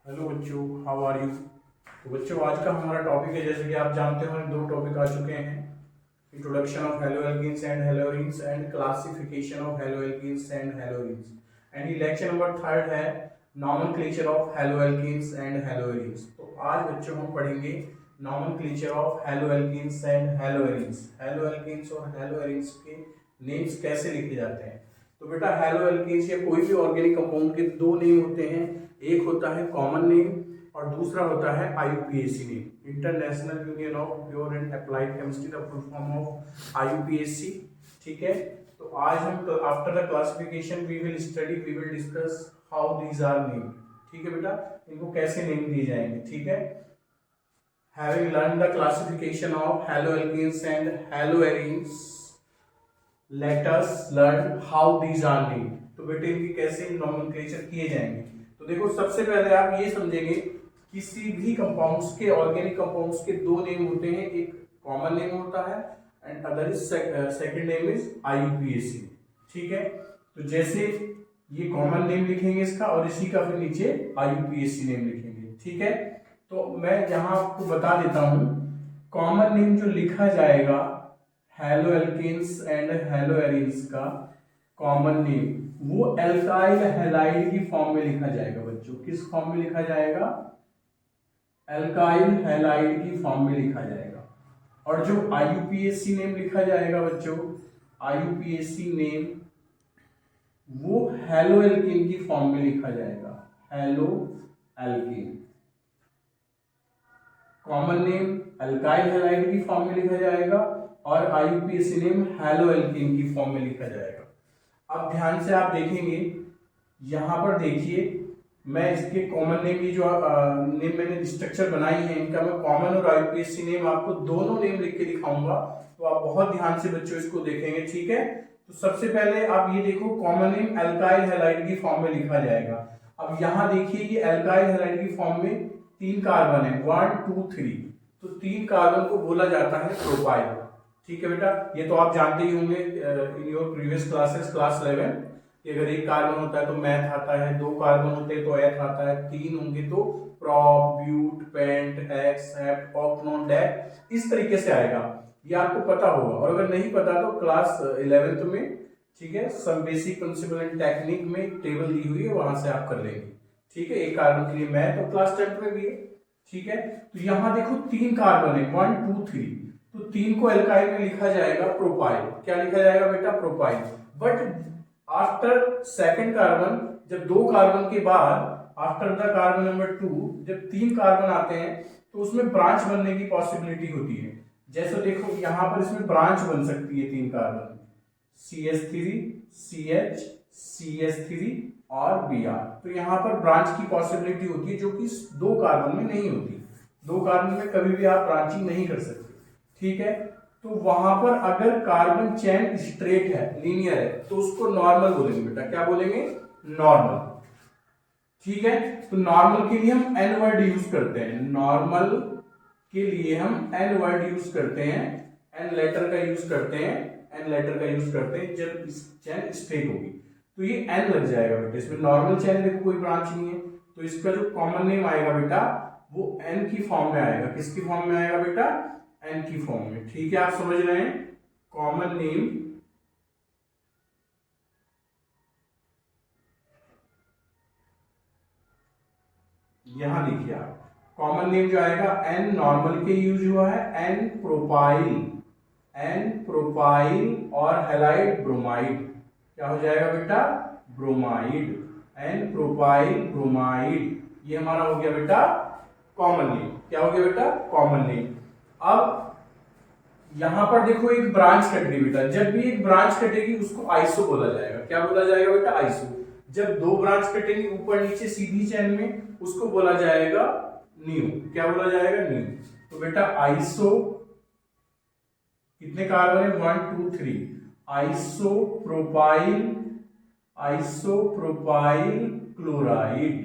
Hello बच्चों, how are you. तो बच्चों, आज का हमारा टॉपिक है, जैसे कि आप जानते हो हमारे दो टॉपिक आ चुके हैं। Introduction of haloalkanes and haloarenes and classification of haloalkanes and haloarenes. And ये लेक्चर नंबर थर्ड है, nomenclature of haloalkanes and haloarenes. तो आज बच्चों हम पढ़ेंगे nomenclature of haloalkanes and haloarenes. Haloalkanes और हेलोरीन्स के नेम्स कैसे लिखे जाते हैं। तो बेटा, हेलोएल्कीन्स या कोई भी ऑर्गेनिक कंपाउंड के दो नेम होते हैं। एक होता है कॉमन नेम और दूसरा होता है IUPAC name, international union of pure and applied chemistry, the full form of IUPAC। ठीक है। तो आज हम after the classification we will study, we will discuss how these are named. ठीक है बेटा, इनको कैसे नेम दिए जाएंगे। ठीक है। Having learned the classification of haloalkenes and haloarenes, let us learn how these are named। तो बेटे, इनकी कैसे नॉमेनक्लेचर किए जाएंगे। तो देखो, सबसे पहले आप ये समझेंगे, किसी भी कंपाउंड्स के, ऑर्गेनिक कंपाउंड्स के दो नेम होते हैं। एक कॉमन नेम होता है and other is second name is IUPAC। ठीक है। तो जैसे ये कॉमन नेम लिखेंगे इसका, और इसी का फिर नीचे IUPAC नेम लिखेंगे। ठीक है। तो मैं यहाँ आपको बता देता हूँ, कॉमन नेम जो लिखा जाएगा हेलोएल्केन्स एंड हेलोएरीन्स का कॉमन नेम, वो एल्काइल हैलाइड की फॉर्म में लिखा जाएगा। बच्चों, किस फॉर्म में लिखा जाएगा? एल्काइल हैलाइड की फॉर्म में लिखा जाएगा। और जो IUPAC नेम लिखा जाएगा बच्चों, IUPAC नेम वो हेलोएल्केन की फॉर्म में लिखा जाएगा। Haloalkane common name alkyl halide की फॉर्म में लिखा जाएगा और IUPAC नेम हेलोएल्केन की फॉर्म में लिखा जाएगा। अब ध्यान से आप देखेंगे, यहां पर देखिए, मैं इसके कॉमन नेम की जो नेम मैंने स्ट्रक्चर बनाई है, इनका मैं कॉमन और IUPAC नेम आपको दोनों नेम लिख के दिखाऊंगा। तो आप बहुत ध्यान से बच्चों इसको देखेंगे। ठीक है। तो सबसे पहले आप ये देखो, कॉमन नेम एल्काइल हैलाइड की फॉर्म में लिखा जाएगा। अब यहाँ देखिए, ये एल्काइल हैलाइड की फॉर्म में 3 कार्बन है, 1 2 3। तो 3 कार्बन को बोला जाता है प्रोपाइल। ठीक है बेटा, ये तो आप जानते ही होंगे in your previous classes, class 11, कि अगर एक कार्बन होता है तो मैथ आता है, 2 कार्बन होते हैं तो एथ आता है, 3 होंगे तो prop, but, pent, hex, hept, octanone, dec, इस तरीके से आएगा। ये आपको पता होगा, और अगर नहीं पता तो क्लास 11th में, ठीक है, some basic principle and technique में टेबल दी हुई है, वहां से आप कर लेंगे। ठीक है। एक कार्बन के लिए मैथ और क्लास 10th में भी है। ठीक है। तो यहां देखो 3 कार्बन है, 1 2 3। तो 3 को एल्काइल में लिखा जाएगा प्रोपाइल। क्या लिखा जाएगा बेटा? Propyl. But after second carbon, जब 2 कार्बन के बाद, आफ्टर द कार्बन नंबर 2, जब 3 कार्बन आते हैं तो उसमें ब्रांच बनने की पॉसिबिलिटी होती है। जैसे देखो, यहां पर इसमें ब्रांच बन सकती है 3 कार्बन, CH3, CH, CH3 और Br। तो यहां पर ब्रांच की पॉसिबिलिटी होती है, जो कि 2 कार्बन में नहीं होती। 2 कार्बन में कभी भी आप ब्रांचिंग नहीं कर सकते। ठीक है। तो वहां पर अगर कार्बन चेन स्ट्रेट है, लीनियर है, तो उसको नॉर्मल बोलेंगे बेटा। क्या बोलेंगे? नॉर्मल। ठीक है। तो नॉर्मल के लिए हम N वर्ड यूज करते हैं। नॉर्मल के लिए हम N वर्ड यूज करते हैं, N लेटर का यूज करते हैं, N लेटर का यूज करते हैं जब चेन स्ट्रेट होगी। तो ये N लग जाएगा बेटा। इसमें नॉर्मल चेन देखो, कोई ब्रांच नहीं है, तो इसका जो कॉमन नेम आएगा बेटा, वो N की फॉर्म में आएगा। किसकी फॉर्म में आएगा बेटा? N की फॉर्म में। ठीक है, आप समझ रहे हैं। कॉमन नेम यहां लिखिए आप, कॉमन नेम जो आएगा N नॉर्मल के यूज हुआ है, N प्रोपाइल, N प्रोपाइल और हैलाइड ब्रोमाइड। क्या हो जाएगा बेटा? ब्रोमाइड। N प्रोपाइल ब्रोमाइड, ये हमारा हो गया बेटा कॉमन नेम। क्या हो गया बेटा? Common name. अब यहां पर देखो, एक ब्रांच कट गई बेटा। जब भी एक ब्रांच कटेगी उसको आइसो बोला जाएगा। क्या बोला जाएगा बेटा? आइसो। जब 2 ब्रांच कटेंगी ऊपर नीचे सीधी चेन में, उसको बोला जाएगा न्यू। क्या बोला जाएगा? न्यू। तो बेटा आइसो, कितने कार्बन है? 1 2 3। Iso propyl, iso propyl chloride.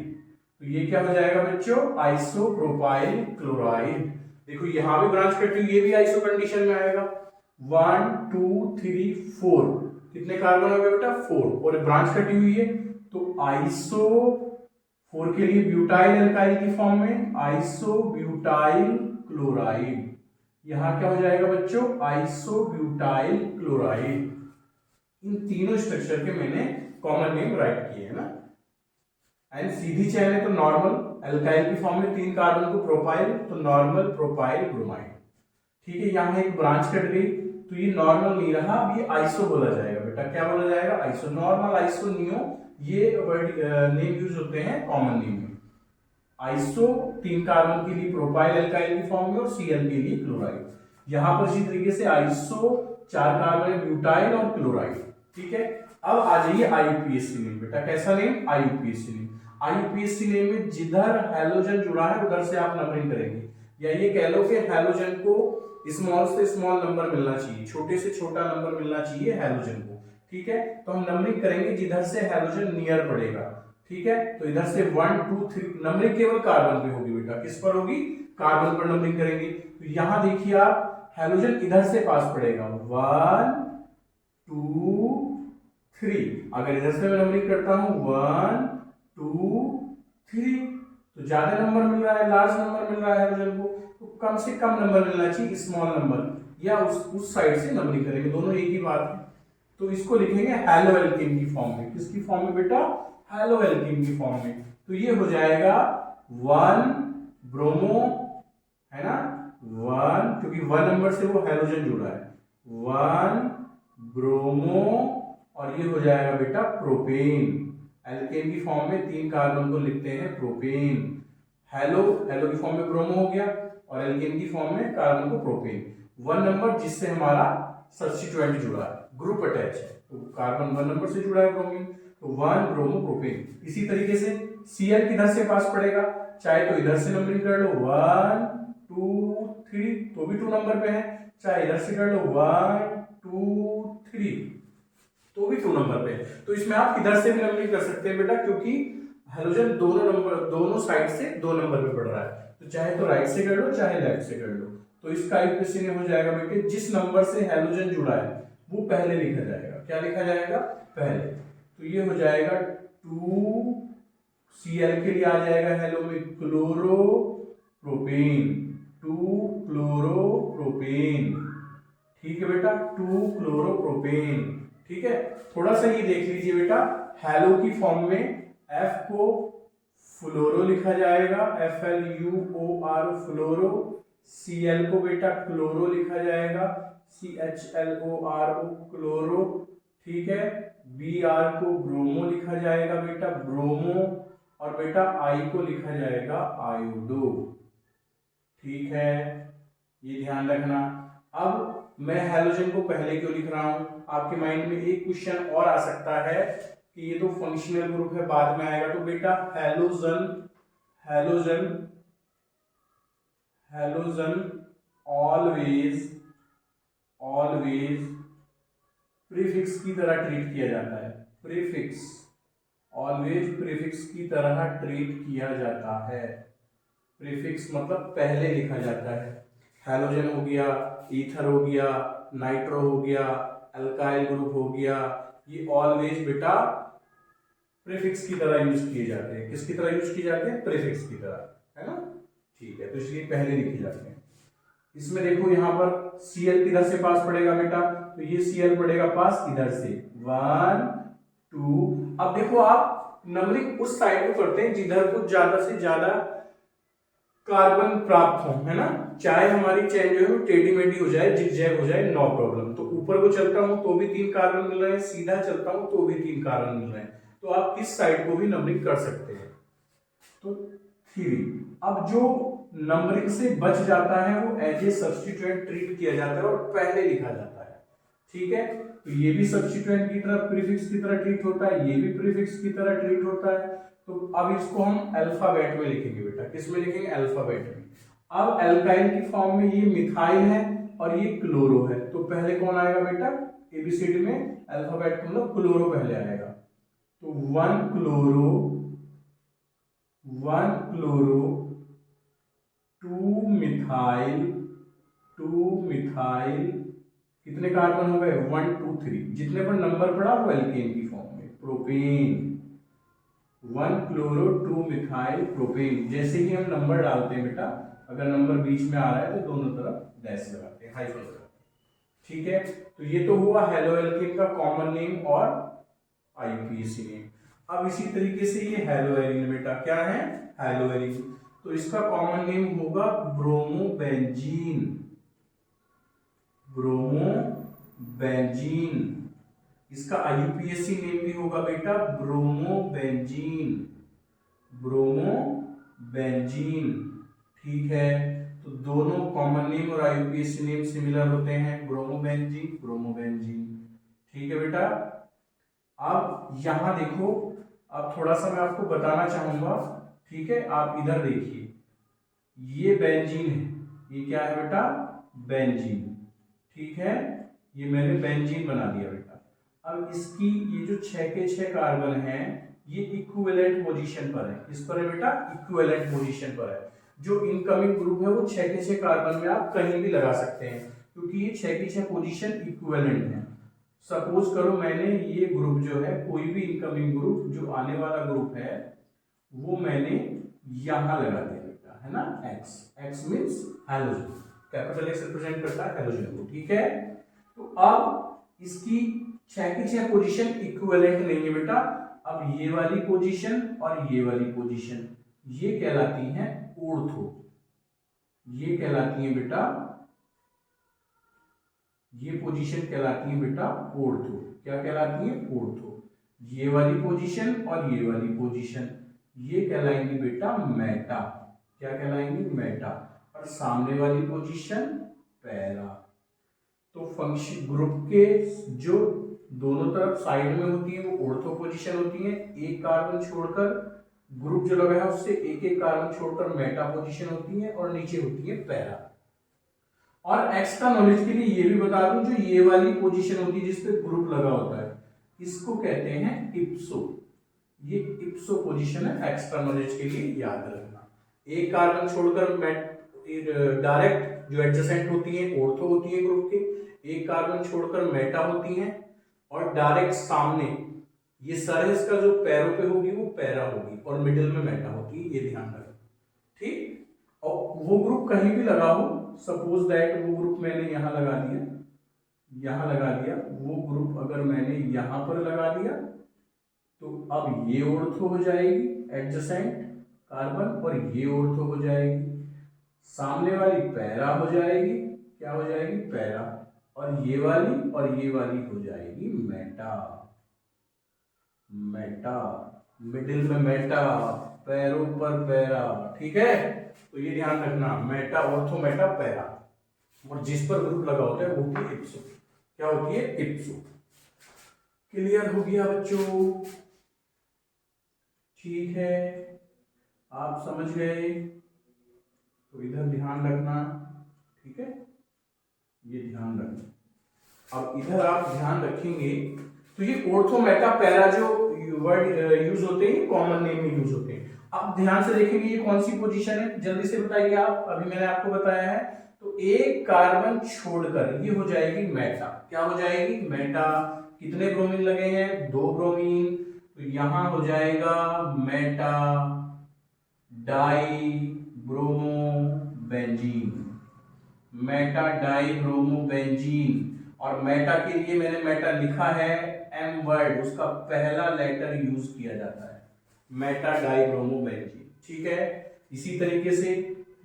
तो ये क्या हो जाएगा बच्चों? Iso propyl chloride. देखो, यहां भी ब्रांच कटी हुई, ये भी आइसो कंडीशन में आएगा। 1 2 3 4, कितने कार्बन हो गए बेटा? 4, और ब्रांच कटी हुई है, तो आइसो 4 के लिए ब्यूटाइल अल्काइल की फॉर्म में आइसोब्यूटाइल क्लोराइड। यहां क्या हो जाएगा बच्चों, आइसोब्यूटाइल क्लोराइड। इन तीनों स्ट्रक्चर के मैंने कॉमन नेम राइट किए है ना। एंड सीधी चेन है तो नॉर्मल अल्काइल की फॉर्म में 3 कार्बन को प्रोपाइल, तो नॉर्मल प्रोपाइल ब्रोमाइड। ठीक है, यहाँ एक ब्रांच कट गई तो ये नॉर्मल नहीं रहा, अब ये आइसो बोला जाएगा बेटा। क्या बोला जाएगा, आइसो। नॉर्मल, आइसो, नियो, ये वर्ड नेम यूज होते हैं कॉमन नेम में। आइसो 3 कार्बन के लिए प्रोपाइल अल्काइल की फॉर्म में और Cl के लिए क्लोराइड। यहां पर इसी तरीके से आइसो 4 कार्बन ब्यूटाइल और क्लोराइड। ठीक है, अब आ जाइए IUPAC नेम बेटा। कैसा name, IUPAC name. IUPAC name में जिधर हैलोजन जुड़ा है उधर से आप नंबरिंग करेंगे, या ये कह लो कि हैलोजन को स्मॉल से स्मॉल नंबर मिलना चाहिए, छोटे से छोटा नंबर मिलना चाहिए हैलोजन को। ठीक है, तो हम नंबरिंग करेंगे जिधर से हैलोजन नियर पड़ेगा। ठीक है, तो इधर से 1 2 3 नंबरिंग केवल कार्बन पे होगी बेटा। किस पर होगी, कार्बन पर नंबरिंग करेंगे। तो यहां देखिए आप, हैलोजन इधर से पास पड़ेगा 1 2 3। अगर इधर से मैं नंबरिंग करता हूं 1 2 3, तो ज्यादा नंबर मिल रहा है, लार्ज नंबर मिल रहा है हैलोजन को, तो कम से कम नंबर मिलना चाहिए स्मॉल नंबर, या उस साइड से नंबरिंग करेंगे, दोनों एक ही बात है। तो इसको लिखेंगे हैलो एल्केन की फॉर्म में। किसकी फॉर्म में बेटा, हैलो एल्केन की फॉर्म में। तो ये हो जाएगा 1 ब्रोमो, है ना, 1, क्योंकि 1 नंबर से वो हैलोजन जुड़ा है, 1 ब्रोमो, और ये हो जाएगा बेटा प्रोपेन। एल्केन की फॉर्म में 3 कार्बन को लिखते हैं प्रोपेन। हेलो, हेलो की फॉर्म में ब्रोमो हो गया, और एल्केन की फॉर्म में कार्बन को प्रोपेन। 1 नंबर जिससे हमारा सब्स्टिट्यूएंट जुड़ा है, ग्रुप अटैच है, तो कार्बन 1 नंबर से जुड़ा है ब्रोमीन, तो 1 ब्रोमो प्रोपेन। इसी तरीके से Cl किधर से पास पड़ेगा, चाहे तो इधर से नंबरिंग कर लो 1 2 3, तो भी 2 नंबर पे है, चाहे इधर से कर लो 1 2 3, तो भी 2 नंबर पे है। तो इसमें आप इधर से भी नंबरिंग कर सकते हैं बेटा, क्योंकि हैलोजन दोनों साइड से 2 नंबर पे पड़ रहा है, तो चाहे तो राइट से कर लो चाहे लेफ्ट से कर लो। तो इसका IUPAC नेम हो जाएगा बेटे, जिस नंबर से हैलोजन जुड़ा है वो पहले लिखा जाएगा। क्या लिखा जाएगा, पहले। तो ये हो जाएगा 2 Cl के लिए आ जाएगा हेलो में क्लोरो प्रोपेन, 2 क्लोरो प्रोपेन। ठीक है बेटा, 2 क्लोरो प्रोपेन। ठीक है, थोड़ा सा ये देख लीजिए बेटा, हैलो की फॉर्म में F को फ्लोरो लिखा जाएगा, FLUOR फ्लोरो। Cl को बेटा क्लोरो लिखा जाएगा, CHLORO क्लोरो। ठीक है, Br को ब्रोमो लिखा जाएगा बेटा, ब्रोमो, और बेटा I को लिखा जाएगा आयोडो। ठीक है, ये ध्यान रखना। अब मैं हैलोजन को पहले क्यों लिख रहा हूं, आपके माइंड में एक क्वेश्चन और आ सकता है कि ये तो फंक्शनल ग्रुप है, बाद में आएगा। तो बेटा halogen halogen halogen always prefix की तरह ट्रीट किया जाता है। प्रीफिक्स, ऑलवेज प्रीफिक्स की तरह ट्रीट किया जाता है। प्रीफिक्स मतलब पहले लिखा जाता है। हैलोजन हो गया, ईथर हो गया, नाइट्रो हो गया, अल्काइल ग्रुप हो गया, ये ऑलवेज बेटा प्रीफिक्स की तरह यूज किए जाते हैं। किसकी तरह यूज किए जाते हैं, प्रीफिक्स की तरह, है ना। ठीक है, तो इसलिए पहले लिखे जाते हैं। इसमें देखो यहाँ पर Cl किधर से पास पड़ेगा बेटा, तो ये Cl पड़ेगा पास इधर से 1 2। अब देखो आप नंबरिंग उस साइड को करते हैं जिधर को ज्यादा से ज्यादा कार्बन प्राप्त हो, है ना। चाहे हमारी चेन जो है टेढ़ी मेढ़ी हो जाए, जिगजैग हो जाए, नो प्रॉब्लम। तो ऊपर को चलता हूं तो भी 3 कार्बन मिल रहे हैं, सीधा चलता हूं तो भी 3 कार्बन मिल रहे हैं, तो आप किस साइड को भी नंबरिंग कर सकते हैं। तो 3। अब जो नंबरिंग से बच जाता है वो एज ए सब्स्टिट्यूएंट ट्रीट किया जाता है और पहले लिखा जाता है। ठीक है, तो ये भी सब्स्टिट्यूएंट की तरह प्रीफिक्स की तरह ट्रीट होता है, ये भी प्रीफिक्स की तरह ट्रीट होता है। तो अब इसको हम अल्फाबेट में लिखेंगे बेटा। किस में लिखेंगे, अल्फाबेट में। अब अल्काइल की फॉर्म में ये मिथाइल है और ये क्लोरो है, तो पहले कौन आएगा बेटा, एबीसीडी में अल्फाबेट मतलब क्लोरो पहले आएगा। तो 1 क्लोरो 2 मिथाइल, कितने कार्बन हो गए, 1 2 3, जितने पर नंबर पड़ा वो एल्केन की फॉर्म में, प्रोपेन। 1 chloro 2 methyl propane. जैसे ही हम नंबर डालते हैं बेटा, अगर नंबर बीच में आ रहा है तो दोनों तरफ डैश लगाते हैं, हाइफन लगाते हैं। ठीक है, तो ये तो हुआ हेलो एल्केन का कॉमन नेम और आईयूपीएसी नेम। अब इसी तरीके से ये हेलोएरिन बेटा क्या है, हेलोएरिन, तो इसका कॉमन नेम होगा ब्रोमोबेंजीन, ब्रोमोबेंजीन। इसका आईयूपीएसी नेम भी होगा बेटा ब्रोमोबेंजीन, ब्रोमोबेंजीन। ठीक है, तो दोनों कॉमन नेम और आईयूपीएसी नेम सिमिलर होते हैं, ब्रोमोबेंजीन, ब्रोमोबेंजीन। ठीक है बेटा, अब यहां देखो, अब थोड़ा सा मैं आपको बताना चाहूंगा। ठीक है, आप इधर देखिए, ये बेंजीन है, ये क्या है बेटा, बेंजीन। ठीक है, ये मैंने बेंजीन बना दिया बेटा। अब इसकी ये जो 6 के 6 कार्बन है, ये इक्विवेलेंट पोजीशन पर है। किस पर है बेटा, इक्विवेलेंट पोजीशन पर है। जो इनकमिंग ग्रुप है वो 6 के 6 कार्बन में आप कहीं भी लगा सकते हैं, क्योंकि ये 6 की 6 पोजीशन इक्विवेलेंट है। सपोज करो मैंने ये ग्रुप जो है, कोई भी इनकमिंग ग्रुप जो आने वाला ग्रुप है वो मैंने यहां लगा दिया बेटा, है ना, x. X means halogen, capital x represent करता है हैलोजन को। ठीक है, तो अब इसकी 6 की 6 पोजीशन इक्विवेलेंट नहीं है बेटा। अब ये वाली पोजीशन और ये वाली पोजीशन ये कहलाती हैं ऑर्थो, ये कहलाती है बेटा, ये पोजीशन कहलाती है बेटा ऑर्थो। क्या कहलाती है, ऑर्थो। ये वाली पोजीशन और ये वाली पोजीशन ये कहलाएंगी बेटा मेटा। क्या कहलाएंगी, मेटा। और सामने वाली पोजीशन पैरा। तो फंक्शन ग्रुप के जो दोनों तरफ साइड में होती है वो ऑर्थो पोजीशन होती है, एक कार्बन छोड़कर ग्रुप जो लगा है उससे एक एक कार्बन छोड़कर मेटा पोजीशन होती है, और नीचे होती है पैरा। और एक्स्ट्रा नॉलेज के लिए ये भी बता दूं, जो ये वाली पोजीशन होती है जिसपे ग्रुप लगा होता है, इसको कहते हैं इप्सो। ये इप्सो पोजीशन है, एक्स्ट्रा नॉलेज के लिए याद रखना। एक कार्बन छोड़कर डायरेक्ट जो एडजेसेंट होती है ऑर्थो होती है ग्रुप के, एक कार्बन छोड़कर मेटा होती है, और डायरेक्ट सामने ये सर है इसका जो पैरों पे होगी वो पैरा होगी, और मिडिल में मेटा होती है, ये ध्यान रखना। ठीक, और वो ग्रुप कहीं भी लगा हो, सपोज दैट वो ग्रुप मैंने यहां लगा दिया, यहां लगा दिया, वो ग्रुप अगर मैंने यहां पर लगा दिया तो अब ये ऑर्थो हो जाएगी एडजेसेंट कार्बन, और ये ऑर्थो हो जाएगी, सामने वाली पैरा हो जाएगी, क्या हो जाएगी, पैरा, और ये वाली हो जाएगी मेटा, मेटा, मिडिल में मेटा, पैरों पर पैरा। ठीक है, तो ये ध्यान रखना, मेटा, ऑर्थो, मेटा, पैरा, और जिस पर ग्रुप लगा होता है वो होती है इप्सो। क्या होती है, इप्सो। क्लियर हो गया बच्चों? ठीक है, आप समझ गए, तो इधर ध्यान रखना। ठीक है, ये ध्यान रखना। अब इधर आप ध्यान रखेंगे तो ये ऑर्थो, मेटा, पैरा जो वर्ड यूज होते हैं कॉमन नेम में यूज होते हैं। अब ध्यान से देखेंगे ये कौन सी पोजीशन है, जल्दी से बताइए आप। अभी मैंने आपको बताया है, तो एक कार्बन छोड़कर ये हो जाएगी मेटा। क्या हो जाएगी, मेटा। कितने ब्रोमीन लगे हैं, 2 ब्रोमीन, तो यहां हो जाएगा Meta die bromo benzene, Meta die bromo benzene. और मेटा के लिए मैंने मेटा लिखा है एम वर्ड, उसका पहला लेटर यूज किया जाता है, मेटा डाई ब्रोमो बेंजीन। ठीक है, इसी तरीके से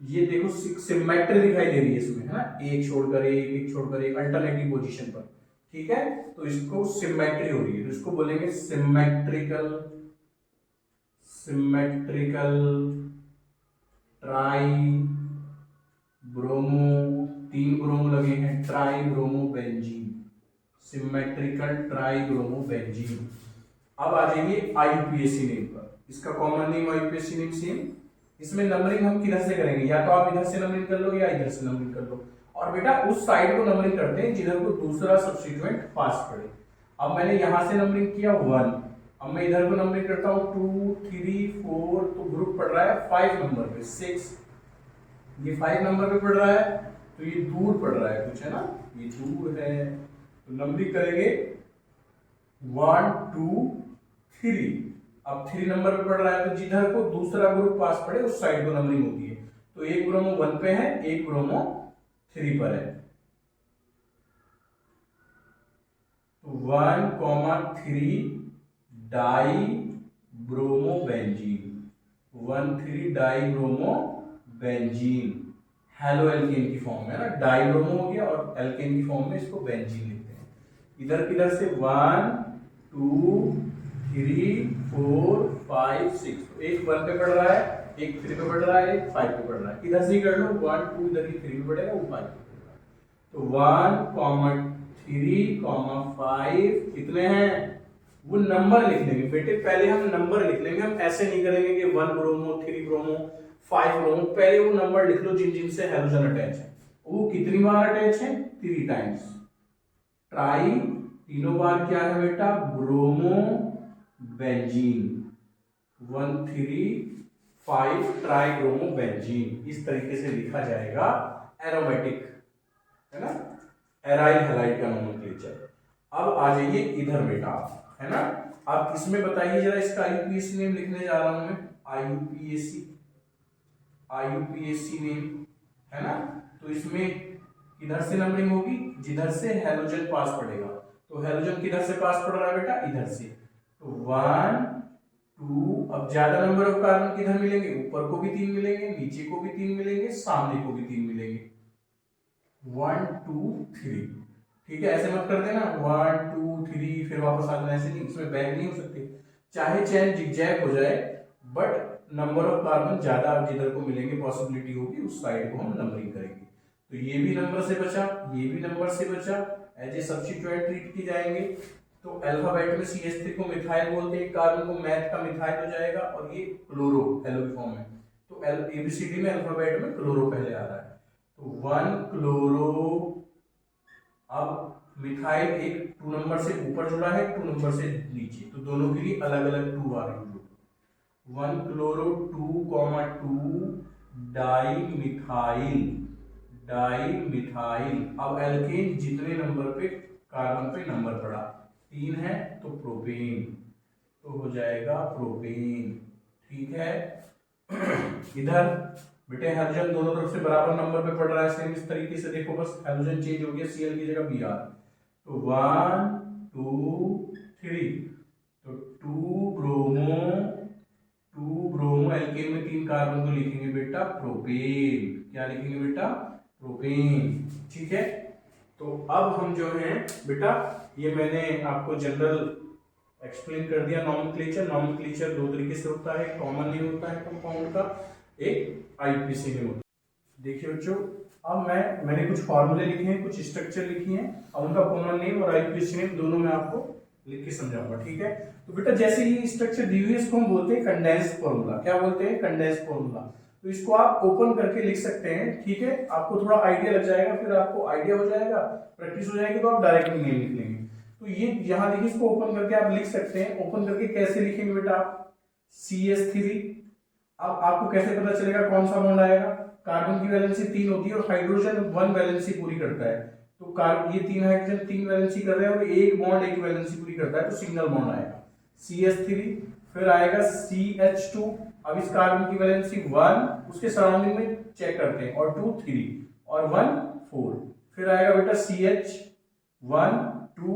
ये देखो सिमेट्री दिखाई दे रही है इसमें, है ना, एक छोड़कर एक, एक छोड़कर एक, अल्टरनेटिव पोजीशन पर। ठीक है, तो इसको सिमेट्री हो रही है, तो इसको बोलेंगे symmetrical, symmetrical try bromo, 3 bromo लगे हैं, try bromo benzene, symmetrical try bromo benzene. अब आ जाइए आईयूपीएसी नेम पर। इसका common name IUPAC name same. इसमें नंबरिंग हम किधर से करेंगे, या तो आप इधर से नंबरिंग कर लो या इधर से नंबरिंग कर लो, और बेटा उस साइड को नंबरिंग करते हैं जिधर को दूसरा सब्स्टिट्यूएंट पास पड़े। अब मैंने यहां से नंबरिंग किया 1, अब मैं इधर को नंबरिंग करता हूं 2, 3, 4, तो ग्रुप पड़ रहा है 5 नंबर पे, 6, ये 5 नंबर पे पड़ रहा है, तो ये दूर पड़ रहा है कुछ, है ना, ये दूर है, तो नंबरिंग करेंगे 1, 2, 3, अब 3 नंबर पे पड़ रहा है, तो जिधर को दूसरा ग्रुप पास पड़े उस साइड को नंबरिंग होती है। तो एक ब्रोमो 1 पे है, एक ब्रोमो 3 पर है। तो 1,3 die bromo benzene, 1,3 die bromo benzene halo alkane की फॉर्म में ना, डाई ब्रोमो हो गया और एल्केन की फॉर्म में इसको बेंजीन लिखते हैं। इधर किधर से 1 2 3 4 5 6, तो एक 1 पे पड़ रहा है, एक 3 पे पड़ रहा है, एक 5 पे पड़ रहा है। इधर से ही कर लो, 1 2 इधर ही 3 पे पड़ेगा, वो 5 पे पड़ेगा। तो 1, 3, 5 कितने हैं, वो नंबर लिख लेंगे बेटे। पहले हम नंबर लिख लेंगे, हम ऐसे नहीं करेंगे कि 1 ब्रोमो 3 ब्रोमो 5 ब्रोमो। पहले वो नंबर लिख लो जिन जिन से हेलोजन अटैच है। वो कितनी बार अटैच है, 3 टाइम्स। ट्राई तीनों बार क्या है बेटा, bromo benzene, 1 3 5 try bromo benzene. इस तरीके से लिखा जाएगा एरोमेटिक, है ना, एराइल हैलाइड का नोमेनक्लेचर। अब आ जाइए इधर बेटा, है ना। आप इसमें बताइए जरा, इसका आईयूपीएसी नेम लिखने जा रहा हूं मैं, आईयूपीएसी नेम, है ना। तो इसमें किधर से नंबरिंग होगी, जिधर से हेलोजन पास पड़ेगा। तो हेलोजन किधर से पास पड़ रहा है बेटा, इधर से। तो 1 2, अब ज्यादा नंबर ऑफ कार्बन किधर मिलेंगे, ऊपर को भी 3 मिलेंगे, नीचे को भी 3 मिलेंगे, सामने को भी 3 मिलेंगे। 1 2 3, ठीक है। ऐसे मत कर देना 1 2 3 फिर वापस आ जाना, ऐसे नहीं, इसमें बैक नहीं हो सकते। चाहे चैन जिगजैग हो जाए, बट नंबर ऑफ कार्बन ज्यादा जिधर को मिलेंगे, पॉसिबिलिटी होगी उस साइड को हम नंबरिंग करेंगे। तो ये भी नंबर से बचा, ये भी नंबर से बचा, एज ए सब्स्टिट्यूएंट ट्रीट की जाएंगे। तो अल्फाबेट में CH3 को मिथाइल बोलते हैं, कार्बन को मैथ का मिथाइल हो जाएगा, और ये क्लोरो हेलो की फॉर्म में। तो ABCD में अल्फाबेट में क्लोरो पहले आ रहा है। तो 1 क्लोरो, अब मिथाइल एक 2 नंबर से ऊपर जुड़ा है, 2 नंबर से नीचे, तो दोनों के लिए अलग अलग 2 आ रही है। 1 क्लोरो 2,2 डाई मिथाइल। अब एल्केन जितने नंबर पे कार्बन पे नंबर पड़ा, 3 है तो प्रोपेन, तो हो जाएगा प्रोपेन, ठीक है। इधर बेटे हेलोजन दोनों तरफ से बराबर नंबर पे पड़ रहा है, सेम इस तरीके से देखो, बस हेलोजन चेंज हो गया, Cl की जगह Br। तो 1 2 3, तो 2 ब्रोमो एल्केन में 3 कार्बन को लिखेंगे बेटा प्रोपेन। क्या लिखेंगे बेटा, प्रोपेन, ठीक है। तो अब हम जो है बेटा, ये मैंने आपको जनरल एक्सप्लेन कर दिया नॉमेनक्लेचर 2 तरीके से होता है, कॉमन नेम होता है कंपाउंड का, एक आईयूपीएसी नेम होता है। देखिए बच्चों, अब मैंने कुछ फॉर्मूले लिखे हैं, कुछ स्ट्रक्चर लिखी हैं, अब उनका कॉमन नेम और आईयूपीएसी नेम दोनों मैं आपको लिख के समझाऊंगा, ठीक है। तो बेटा जैसे ये स्ट्रक्चर दी हुई है, इसको हम बोलते हैं कंडेंस्ड फॉर्मूला। क्या बोलते हैं, कंडेंस्ड फॉर्मूला। तो इसको आप ओपन करके लिख सकते हैं, ठीक है। आपको थोड़ा आइडिया लग जाएगा, फिर आपको आइडिया हो जाएगा, प्रैक्टिस हो जाएगी, तो आप डायरेक्टली नेम लिख लेंगे। तो ये यहाँ देखिए, इसको ओपन करके आप लिख सकते हैं। ओपन करके कैसे लिखेंगे बेटा आप, CH3। अब आपको कैसे पता चलेगा कौन सा बॉन्ड आएगा, कार्बन की वैलेंसी 3 होती है और हाइड्रोजन 1 वैलेंसी पूरी करता है। तो ये 3 हाइड्रोजन 3 वैलेंसी कर रहे हैं और एक बॉन्ड 1 वैलेंसी पूरी करता है, तो सिंगल बॉन्ड आएगा CH3। फिर आएगा CH2। अब इस कार्बन की वैलेंसी 1, उसके सराउंडिंग में चेक करते हैं, और 2 3 और 1 4। फिर आएगा बेटा CH 1 2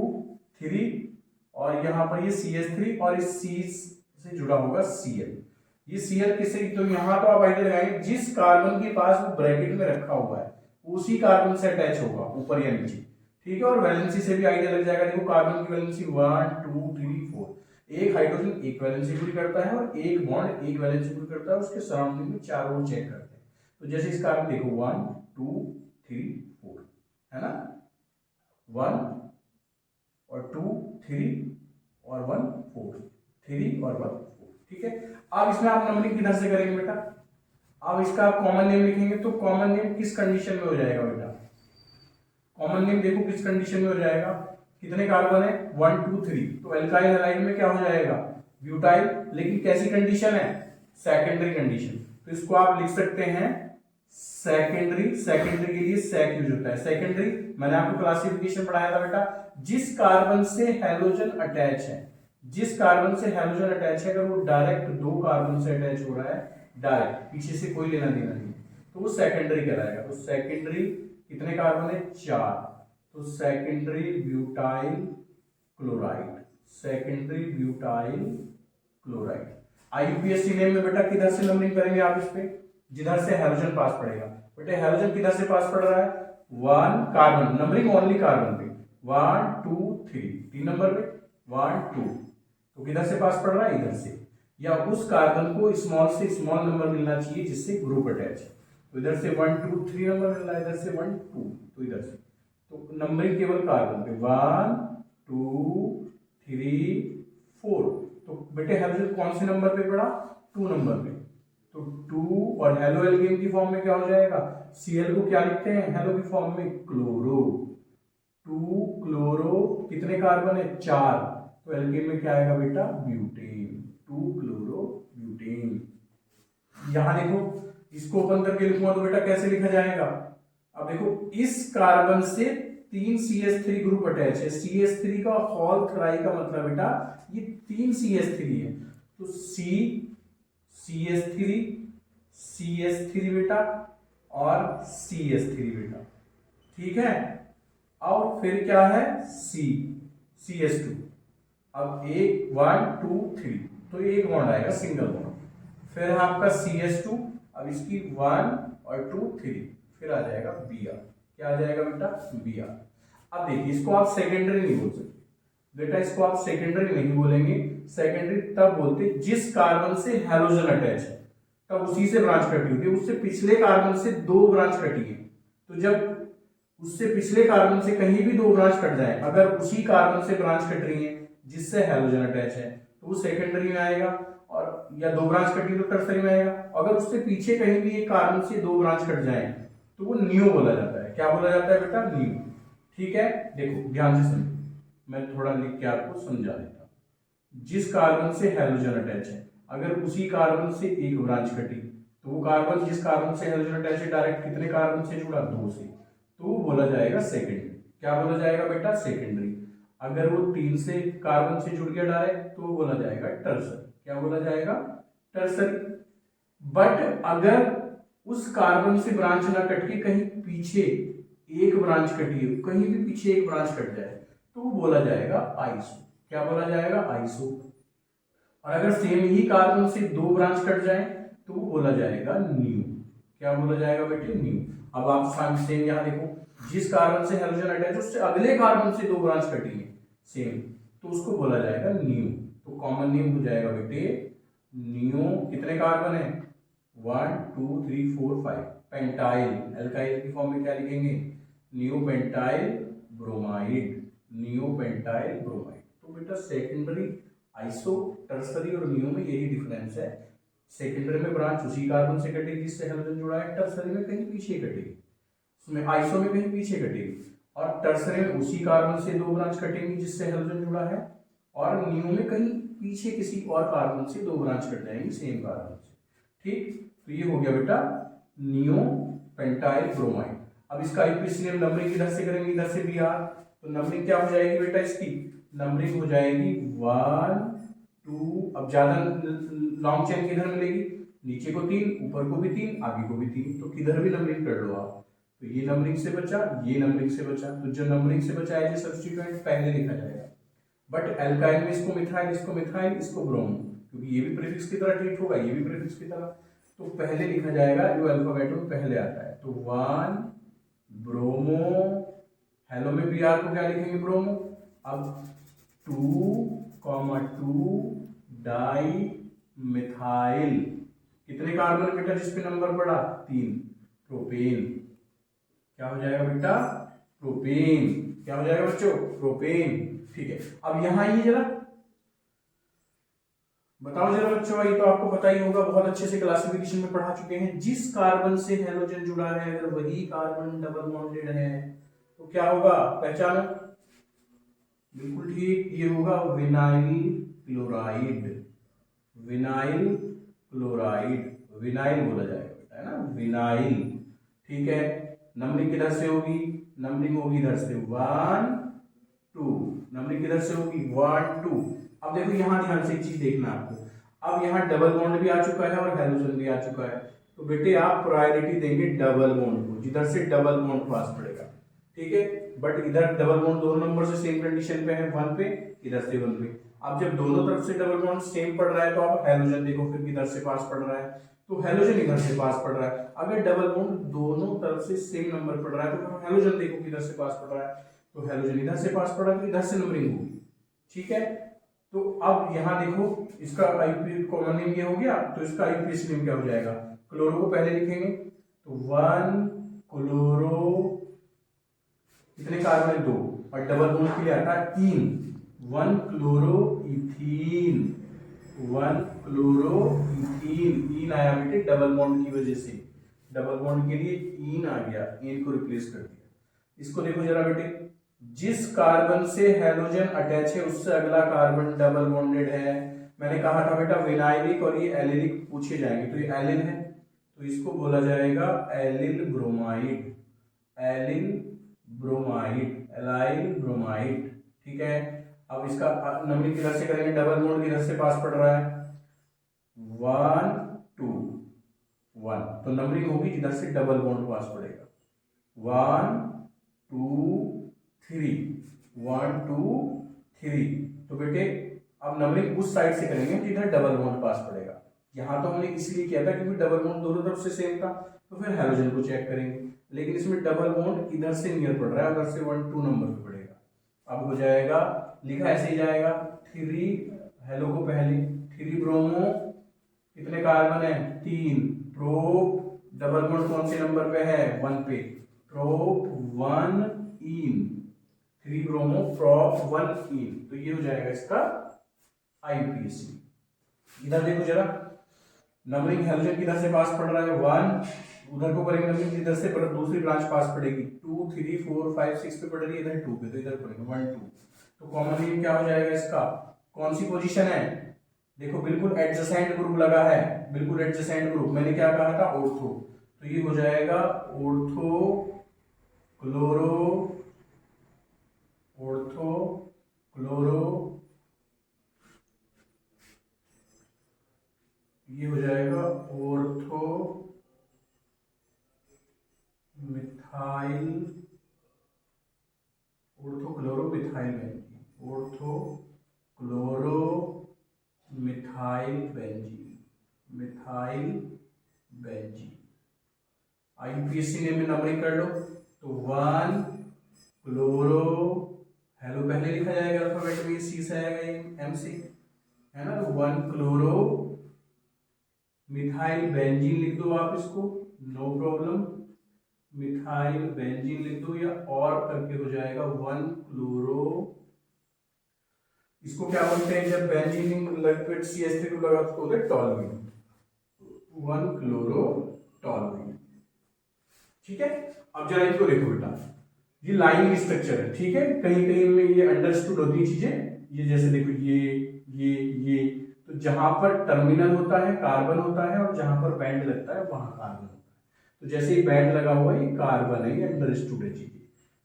3, और यहाँ पर ये CH3 और इस C से जुड़ा होगा Cl। ये Cl किसे, तो यहाँ तो आप आइडिया लगाएंगे, जिस कार्बन के पास वो ब्रैकेट में रखा हुआ है उसी कार्बन से अटैच होगा, ऊपर या नीचे, ठीक है। और वैलेंसी से भी आइडिया लग जाएगा। देखो कार्बन की वैलेंसी 1 2 3 4, एक हाइड्रोजन 1 वैलेंसी पूरी करता है और एक बॉन्ड 1 वैलेंसी पूरी करता है, उसके सराउंडिंग में चारों ओर चेक करते हैं। तो जैसे इस कार्बन देखो 1 2 3 4, है ना, 1 और 2 3 और 1 4, 3 और 1 4, ठीक है। अब इसमें आप नंबरिंग किधर से करेंगे बेटा, अब इसका आप कॉमन नेम लिखेंगे, तो कॉमन नेम किस कंडीशन में हो जाएगा बेटा, कॉमन नेम देखो किस कंडीशन में हो जाएगा, कितने कार्बन है 1 2 3, तो एल्काइल हैलाइड में क्या हो जाएगा, ब्यूटाइल। लेकिन कैसी कंडीशन है, सेकेंडरी कंडीशन। तो इसको आप लिख सकते हैं सेकेंडरी के लिए सेक यूज होता है। सेकेंडरी मैंने आपको क्लासिफिकेशन पढ़ाया था बेटा, जिस कार्बन से हेलोजन अटैच है, जिस कार्बन से हैलोजन अटैच है, अगर वो डायरेक्ट दो कार्बन से अटैच हो रहा है, डायरेक्ट, पीछे से कोई लेना देना नहीं, तो वो सेकेंडरी कहलाएगा। तो सेकेंडरी कितने कार्बन है? 4, तो secondary butyl chloride, secondary butyl chloride. IUPAC name में बेटा किधर से नंबरिंग करेंगे आप इस पे? जिधर से हैलोजन पास पड़ेगा। बेटा हैलोजन किधर से पास पड़ रहा है? 1 कार्बन, नंबरिंग ओनली कार्बन पे, 1 2 3, 3 नंबर पे 1 2, तो किधर से पास पड़ रहा है? इधर से। या उस कार्बन को स्मॉल से स्मॉल नंबर मिलना चाहिए जिससे ग्रुप अटैच है, तो इधर से 1 2 3 नंबर मिल रहा है, इधर से 1 2, तो इधर से, तो नंबरिंग केवल कार्बन पे 1 2 3 4। तो बेटे हैलोजन कौन से नंबर पे पड़ा? 2 नंबर पे, तो 2, और हेलो एल्केन की फॉर्म में क्या हो जाएगा? Cl को क्या लिखते हैं हेलो की फॉर्म में? क्लोरो, 2 क्लोरो, कितने कार्बन है? 4, तो एल्केन में क्या आएगा बेटा? Butane, 2 chloro butane. यहां देखो, इसको ओपन करके लिखूंगा तो बेटा कैसे लिखा जाएगा? अब देखो, इस कार्बन से 3 CH3 ग्रुप अटैच है, CH3 का होल थ्राई का मतलब बेटा ये 3 CH3 है, तो CH3 CH3 बेटा और CH3 बेटा, ठीक है। और फिर क्या है? CH2। अब 1 2 3, तो एक बॉन्ड आएगा, सिंगल बॉन्ड। फिर आपका CH2, अब इसकी 1 और 2 3, फिर आ जाएगा Br। क्या आ जाएगा बेटा? Br। अब देखिए, इसको आप सेकेंडरी नहीं बोल सकते बेटा, इसको आप सेकेंडरी नहीं बोलेंगे। सेकेंडरी तब बोलते जिस कार्बन से हैलोजन अटैच है, तब उसी से ब्रांच कटी होती है। उससे पिछले कार्बन से 2 ब्रांच कटी है, तो जब उससे पिछले कार्बन से कहीं भी 2 ब्रांच कट जाए, अगर उसी कार्बन से ब्रांच कट रही है जिससे हैलोजन अटैच है, तो वो सेकेंडरी में आएगा, और या 2 ब्रांच कटी तो टर्सरी में आएगा। अगर उससे पीछे कहीं भी एक कार्बन से 2 ब्रांच कट जाए तो वो नियो बोला जाता है। क्या बोला जाता है बेटा? नियो। ठीक है, देखो ध्यान से समझो, मैं थोड़ा लिख के आपको समझा देता हूं। जिस कार्बन से हैलोजन अटैच है, अगर उसी कार्बन से एक ब्रांच कटी, तो वो कार्बन जिस कार्बन से हैलोजन अटैच है डायरेक्ट कितने कार्बन से जुड़ा? 2 से, तो वो बोला जाएगा सेकेंडरी। क्या बोला जाएगा बेटा? सेकेंडरी। अगर वो 3 से कार्बन से जुड़ गया डायरेक्ट, तो वो बोला जाएगा टर्सरी। क्या बोला जाएगा? टर्सरी। बट अगर उस कार्बन से ब्रांच ना कट के कहीं पीछे एक ब्रांच कटी है, कहीं भी पीछे एक ब्रांच कट जाए, तो वो बोला जाएगा आइसो। क्या बोला जाएगा? आइसो। और अगर सेम ही कार्बन से 2 ब्रांच कट जाए, तो वो बोला जाएगा न्यू। क्या बोला जाएगा बेटे? न्यू। अब आप सेम यहाँ देखो, जिस कार्बन से हैलोजन अटैच है उससे अगले कार्बन से 2 ब्रांच कटी है सेम, तो उसको बोला जाएगा न्यू। तो कॉमन नेम हो जाएगा बेटे न्यू। कितने कार्बन है? 1 2 3 4 5। पेंटाइल, एल्काइल की फॉर्म में क्या लिखेंगे? Neo pentyl bromide, neo pentyl bromide. तो बेटा सेकेंडरी, आइसो, टर्सरी और नियो में यही डिफरेंस है। सेकेंडरी में ब्रांच उसी कार्बन से कटेगी जिससे हैलोजन जुड़ा है, टर्सरी में कहीं पीछे कटेगी, उसमें आइसो में कहीं पीछे कटेगी, और टर्सरी में उसी कार्बन से 2 ब्रांच कटेंगी जिससे हैलोजन जुड़ा है, और नियो में कहीं पीछे किसी और कार्बन से 2 ब्रांच कट जाएंगी सेम कार्बन से। ठीक, तो ये हो गया बेटा नियो पेंटाइल ब्रोमाइड। अब इसका आईयूपीएसी नेम नंबरिंग किधर से करेंगे? इधर से Br। तो नंबरिंग क्या हो जाएगी बेटा? इसकी नंबरिंग हो जाएगी 1 2। अब ज्यादा लॉन्ग चेन किधर मिलेगी? नीचे को 3, ऊपर को भी 3, आगे को भी 3, तो किधर भी नंबरिंग कर लो आप। तो ये नंबरिंग से बचा, ये नंबरिंग से बचा, तो जो नंबरिंग से बचा है सब्स्टिट्यूएंट पहले लिखा जाएगा। बट एल्काइल में इसको मिथाइल, इसको मिथाइल, इसको ब्रोमो, क्योंकि ये भी प्रीफिक्स की तरह ट्रीट होगा, ये भी प्रीफिक्स की तरह, तो पहले लिखा जाएगा जो अल्फाबेट में पहले आता है। तो 1 ब्रोमो, हेलो में Br को क्या लिखेंगे? ब्रोमो। अब 2 डाई मिथाइल, कितने कार्बन बेटा जिस पे नंबर पड़ा? 3, प्रोपेन। क्या हो जाएगा बेटा? प्रोपेन। क्या हो जाएगा बच्चों? प्रोपेन। ठीक है, अब यहां ये जरा बताओ जरा बच्चों, ये तो आपको पता ही होगा, बहुत अच्छे से क्लासिफिकेशन में पढ़ा चुके हैं। जिस कार्बन से हैलोजन जुड़ा है अगर वही कार्बन डबल बॉन्डेड है तो क्या होगा? पहचानो। बिल्कुल ठीक, ये होगा vinyl chloride. Vinyl chloride, vinyl बोला जाएगा है ना, विनाइल। ठीक है, नंबरिंग किधर से होगी? नंबरिंग होगी इधर से 1 2, नंबरिंग किधर से होगी? 1 2, अब देखो यहाँ ध्यान से एक चीज देखना आपको, अब यहाँ डबल बॉन्ड भी आ चुका है और हेलोजन भी आ चुका है, तो बेटे आप प्रायोरिटी देंगे डबल बॉन्ड को, जिधर से डबल बॉन्ड पास पड़ेगा, ठीक है। बट इधर डबल बॉन्ड दोनों नंबर से सेम कंडीशन पे है, 1 पे, इधर से 1 पे। अब जब दोनों तरफ से डबल बॉन्ड सेम पड़ रहा है तो आप हेलोजन देखो फिर किधर से पास पड़ रहा है, तो हेलोजन इधर से पास पड़ रहा है। अगर डबल बॉन्ड दोनों तरफ से सेम नंबर पड़ रहा है तो हेलोजन देखो किधर से पास पड़ रहा है, तो हेलोजन इधर से पास पड़ रहा है, तो इधर से नंबरिंग होगी, ठीक है। तो अब यहाँ देखो इसका आईपी कॉमन नेम ये हो गया, तो इसका आईपीएस नेम क्या हो जाएगा, क्लोरो को पहले लिखेंगे, तो 1 क्लोरो, कितने कार्बन है 2, और डबल बॉन्ड के लिए आता है ईन, 1 क्लोरो इथीन, 1 क्लोरो इथीन, ईन आया बेटे डबल बॉन्ड की वजह से, डबल बॉन्ड के लिए ईन आ गया, ईन को रिप्लेस कर दिया। इसको देखो जरा बेटे, जिस कार्बन से हेलोजन अटैच है उससे अगला कार्बन डबल बॉन्डेड है। मैंने कहा था बेटा विनाइलिक और ये एलिलिक पूछे जाएंगे, तो ये एलिल है तो इसको बोला जाएगा allyl bromide, allyl bromide, allyl bromide, ठीक है। अब इसका नंबरिंग किधर से करेंगे, डबल बॉन्ड किधर से पास पड़ रहा है, 1 2 1, तो नंबरिंग होगी जिधर से डबल बॉन्ड पास पड़ेगा, 1 2 3, 1 2 3। तो बेटे अब नंबरिंग उस साइड से करेंगे जिधर डबल बॉन्ड पास पड़ेगा। यहाँ तो हमने इसलिए किया था क्योंकि डबल बॉन्ड दोनों तरफ से सेम था, तो फिर हेलोजन को चेक करेंगे, लेकिन इसमें डबल बॉन्ड इधर से नियर पड़ रहा है, उधर से 1 2 नंबर पे पड़ेगा। अब हो जाएगा, लिखा ऐसे ही जाएगा, 3 हेलो को पहले, 3 ब्रोमो, कितने कार्बन है 3, प्रोप डबल बॉन्ड कौन से नंबर पे है 1 पे, प्रोप 1 इन, 3 ब्रोमो प्रोप 1 इन, तो ये हो जाएगा इसका आईपीएसी। इधर देखो जरा, नंबरिंग हेलोजन किधर से पास पड़ रहा है 1, उधर को करेंगे नंबरिंग जिधर से पर दूसरी ब्रांच पास पड़ेगी 2 3 4 5 6 पे पड़ रही है, इधर 2 पे, तो इधर पड़ेगा 1 2, तो कॉमन नेम क्या हो जाएगा इसका, कौन सी पोजीशन है, देखो बिल्कुल एडजेसेंट ग्रुप लगा है, बिल्कुल एडजेसेंट ग्रुप, मैंने क्या कहा था ऑर्थो, तो ये हो जाएगा ऑर्थो क्लोरो, ऑर्थो क्लोरो, ये हो जाएगा ortho methyl, ortho chloro methyl benzene, ortho chloro methyl benzene, methyl benzene. IUPAC name में नंबरिंग कर लो, तो 1 क्लोरो, हेलो पहले लिखा जाएगा अल्फाबेट में, सी से आएगा ये एम से, है ना, तो 1 क्लोरो मिथाइल बेंजीन लिख दो आप इसको, नो प्रॉब्लम, मिथाइल बेंजीन लिख दो, या और करके हो जाएगा 1 क्लोरो, इसको क्या बोलते हैं जब बेंजीन लिक्विड CH3 लगा तो होता है टॉलुइन, 1 क्लोरो टॉलुइन, ठीक है। अब जरा इसको देखो बेटा, ये लाइन स्ट्रक्चर है, ठीक है, कहीं कहीं में ये अंडरस्टूड होती है चीजें, ये जैसे देखो ये, तो जहां पर टर्मिनल होता है कार्बन होता है, और जहां पर बैंड लगता है वहां कार्बन होता है, तो जैसे ही बैंड लगा हुआ है ये कार्बन है, ये अंडरस्टूड है चीजें,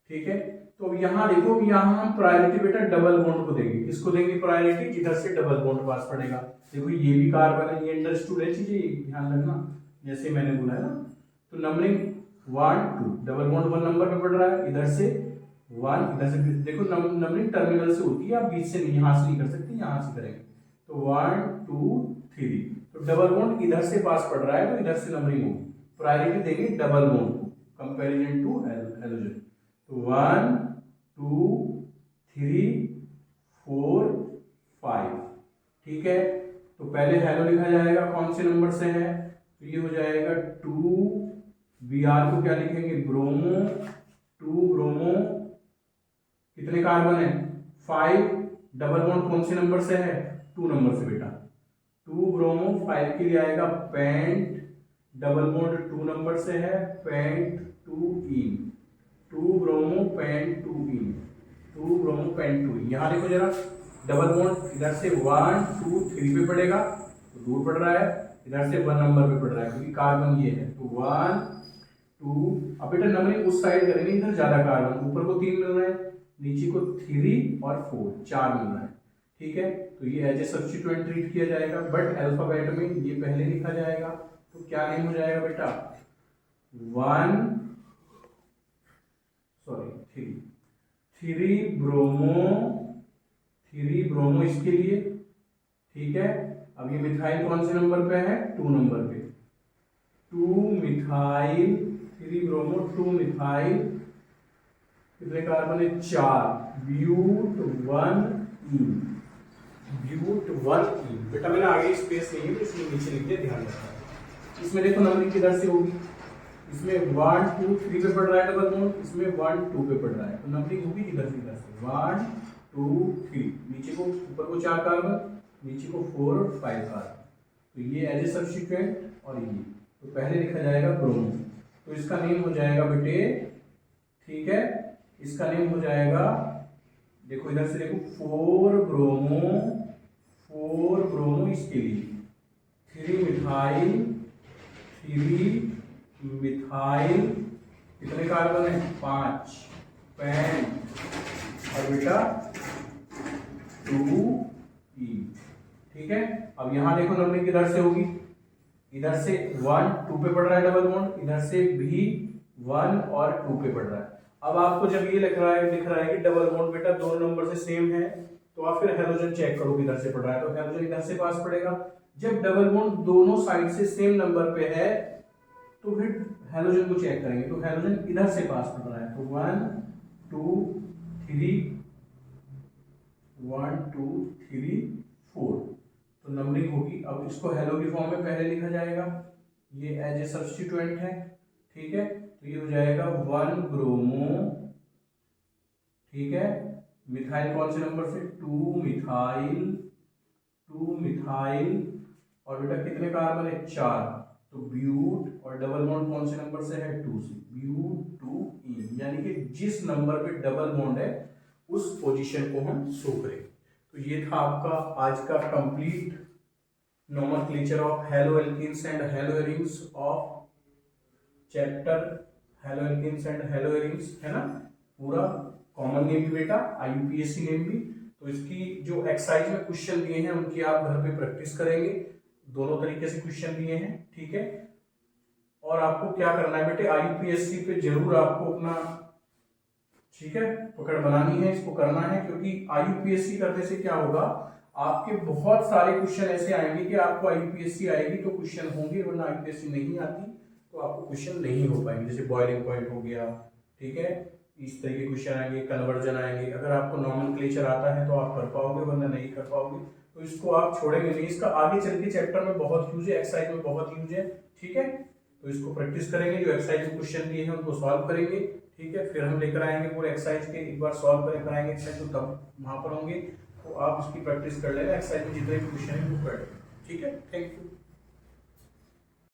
ठीक है। तो यहाँ देखो, यहाँ हम प्रायोरिटी बेटा डबल बॉन्ड को देंगे, किसको देंगे प्रायोरिटी, जिधर से डबल बॉन्ड पास पड़ेगा, देखो ये भी कार्बन है, ये अंडरस्टूड है चीजें, ध्यान रखना जैसे मैंने बोला है ना। तो नंबरिंग 1 2, डबल बॉन्ड 1 नंबर पे पड़ रहा है, इधर से 1, इधर से देखो नंबरिंग टर्मिनल से होती है, आप बीच से नहीं, यहाँ से नहीं कर सकते, यहाँ से करेंगे, तो 1 2 3, तो डबल बॉन्ड इधर से पास पड़ रहा है तो इधर से नंबरिंग होगी, प्रायोरिटी देंगे डबल बॉन्ड को कंपैरिजन टू हेलोजन, तो 1 2 3 4 5, ठीक है। तो पहले हेलो लिखा जाएगा, कौन से नंबर से है, तो ये हो जाएगा 2, Br को क्या लिखेंगे ब्रोमो, 2 ब्रोमो, कितने कार्बन है 5, डबल बॉन्ड कौन से नंबर से है 2 नंबर से बेटा, 2 ब्रोमो, 5 के लिए आएगा पेंट, डबल बॉन्ड 2 नंबर से है, पेंट 2 इन, 2 ब्रोमो पेंट 2 इन, 2 ब्रोमो पेंट 2 इन। यहाँ देखो जरा, डबल बॉन्ड इधर से 1 2 3 पे पड़ेगा, तो दूर पड़ रहा है, इधर से 1 नंबर पे पड़ रहा है क्योंकि कार्बन ये है, तो 1 2, अब बेटा नंबरिंग उस साइड करेंगे, इधर ज्यादा कार्बन, ऊपर को 3 मिल रहा है, नीचे को 3 और 4 मिल रहा है, ठीक है। तो ये एज ए सब्स्टिट्यूएंट ट्रीट किया जाएगा, बट अल्फाबेट में ये पहले लिखा जाएगा। तो क्या नेम हो जाएगा बेटा, 3 ब्रोमो इसके लिए, ठीक है। अब ये मिथाइल कौन से नंबर पे है, 2 नंबर पे, 2 मिथाइल 3 ब्रोमो 2 मिथाइल, कितने कार्बन है, 4, ब्यूट 1 ब्यूट 1 बेटा मैंने आगे स्पेस नहीं है इसलिए नीचे लिख दिया, ध्यान रखना। इसमें देखो नंबरिंग किधर से होगी, इसमें 1 2 3 पे पड़ रहा है डबल बॉन्ड, इसमें 1 2 पे पड़ रहा है, तो नंबरिंग होगी इधर से 1 2 3, नीचे को ऊपर को 4 कार्बन, नीचे को 4 और 5 कार्बन, तो ये एज ए सब्स्टिट्यूएंट और ये, तो पहले लिखा जाएगा ब्रोमो, तो इसका नेम हो जाएगा बेटे, ठीक है, इसका नेम हो जाएगा, देखो इधर से देखो 4 ब्रोमो इसके लिए, 3 मिथाइल कितने कार्बन है, 5 पेन और बेटा 2 ई, ठीक है। अब यहां देखो नंबरिंग किधर से होगी, इधर से 1 2 पे पड़ रहा है डबल बॉन्ड, इधर से भी 1 और 2 पे पड़ रहा है। अब आपको जब ये दिख रहा है कि डबल बॉन्ड बेटा दोनों नंबर से सेम है, तो आप फिर हेलोजन चेक करो किधर से पड़ रहा है, तो हेलोजन इधर से पास पड़ेगा। जब डबल बॉन्ड दोनों साइड से सेम नंबर पे है तो फिर हेलोजन को चेक करेंगे, तो हेलोजन इधर से पास पड़ रहा है, तो 1 2 3 1 2 3 4, तो नंबरिंग होगी। अब इसको हेलो की फॉर्म में पहले लिखा जाएगा, ये एज ए सब्स्टिट्यूएंट है, ठीक है, तो ये हो जाएगा 1 ब्रोमो, ठीक है, मिथाइल कौन से नंबर से, 2 मिथाइल और बेटा कितने कार्बन है, 4, तो ब्यूट और डबल बॉन्ड कौन से नंबर से है, 2 से, ब्यूट 2 यानी कि जिस नंबर पे डबल बॉन्ड है उस पोजीशन को हम शो करें। तो ये था आपका आज का complete nomenclature of hello alkenes and hello arenes of chapter hello alkenes and hello arenes, है ना, पूरा कॉमन नेम भी बेटा, IUPAC नेम भी। तो इसकी जो एक्सरसाइज में क्वेश्चन दिए हैं उनकी आप घर पे प्रैक्टिस करेंगे, दोनों तरीके से क्वेश्चन दिए हैं, ठीक है। और आपको क्या करना है बेटे, IUPAC पे जरूर आपको अपना, ठीक है, पकड़ बनानी है, इसको करना है, क्योंकि IUPAC करने से क्या होगा, आपके बहुत सारे क्वेश्चन ऐसे आएंगे कि आपको IUPAC आएगी तो क्वेश्चन होंगे, वरना IUPAC नहीं आती तो आपको क्वेश्चन नहीं हो पाएंगे। जैसे बॉइलिंग पॉइंट हो गया, ठीक है, इस तरह के क्वेश्चन आएंगे, कन्वर्जन आएंगे। अगर आपको नोमेनक्लेचर आता है तो आप कर पाओगे, वरना नहीं कर पाओगे, तो इसको आप छोड़ेंगे नहीं। इसका आगे चल के चैप्टर में बहुत यूज है, एक्सरसाइज में बहुत यूज है, ठीक है। तो इसको प्रैक्टिस करेंगे, जो एक्सरसाइज में क्वेश्चन दिए हैं उनको सॉल्व करेंगे, ठीक है। फिर हम लेकर आएंगे पूरे एक्सरसाइज के, एक बार सॉल्व कर कराएंगे एक्सरसाइज, तो तब वहां पर होंगे, तो आप इसकी प्रैक्टिस कर लेना, एक्सरसाइज में जितने भी क्वेश्चन है वो कर लेना, ठीक है। Thank you.